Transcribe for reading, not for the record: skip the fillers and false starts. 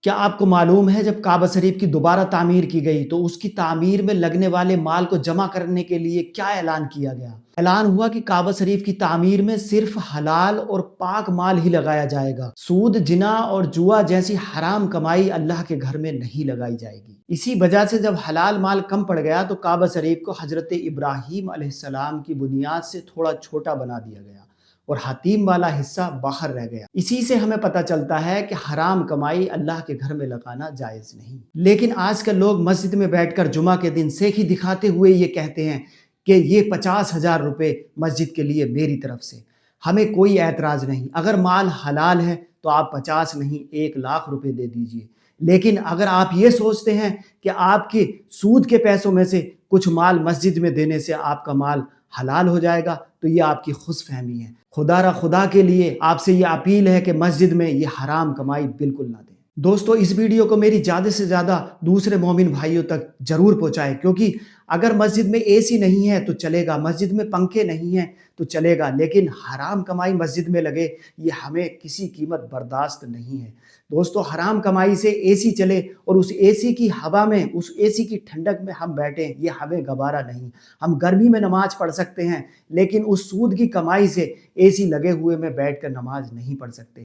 کیا آپ کو معلوم ہے جب کعبہ شریف کی دوبارہ تعمیر کی گئی تو اس کی تعمیر میں لگنے والے مال کو جمع کرنے کے لیے کیا اعلان کیا گیا؟ اعلان ہوا کہ کعبہ شریف کی تعمیر میں صرف حلال اور پاک مال ہی لگایا جائے گا۔ سود، جنا اور جوا جیسی حرام کمائی اللہ کے گھر میں نہیں لگائی جائے گی۔ اسی وجہ سے جب حلال مال کم پڑ گیا تو کعبہ شریف کو حضرت ابراہیم علیہ السلام کی بنیاد سے تھوڑا چھوٹا بنا دیا گیا اور حتیم والا حصہ باہر رہ گیا۔ اسی سے ہمیں پتہ چلتا ہے کہ حرام کمائی اللہ کے گھر میں لگانا جائز نہیں۔ لیکن آج کل لوگ مسجد میں بیٹھ کر جمعہ کے دن سیکھی دکھاتے ہوئے یہ کہتے ہیں کہ یہ 50,000 روپے مسجد کے لیے میری طرف سے۔ ہمیں کوئی اعتراض نہیں، اگر مال حلال ہے تو آپ 50 نہیں 1,00,000 روپے دے دیجئے۔ لیکن اگر آپ یہ سوچتے ہیں کہ آپ کے سود کے پیسوں میں سے کچھ مال مسجد میں دینے سے آپ کا مال حلال ہو جائے گا تو یہ آپ کی خوش فہمی ہے۔ خدا کے لیے آپ سے یہ اپیل ہے کہ مسجد میں یہ حرام کمائی بالکل نہ دیں۔ دوستو، اس ویڈیو کو میری زیادہ سے زیادہ دوسرے مومن بھائیوں تک ضرور پہنچائیں، کیونکہ اگر مسجد میں اے سی نہیں ہے تو چلے گا، مسجد میں پنکھے نہیں ہیں تو چلے گا، لیکن حرام کمائی مسجد میں لگے یہ ہمیں کسی قیمت برداشت نہیں ہے۔ دوستو، حرام کمائی سے اے سی چلے اور اس اے سی کی ہوا میں، اس اے سی کی ٹھنڈک میں ہم بیٹھیں، یہ ہمیں گوارا نہیں۔ ہم گرمی میں نماز پڑھ سکتے ہیں لیکن اس سود کی کمائی سے اے سی لگے ہوئے میں بیٹھ کر نماز نہیں پڑھ سکتے۔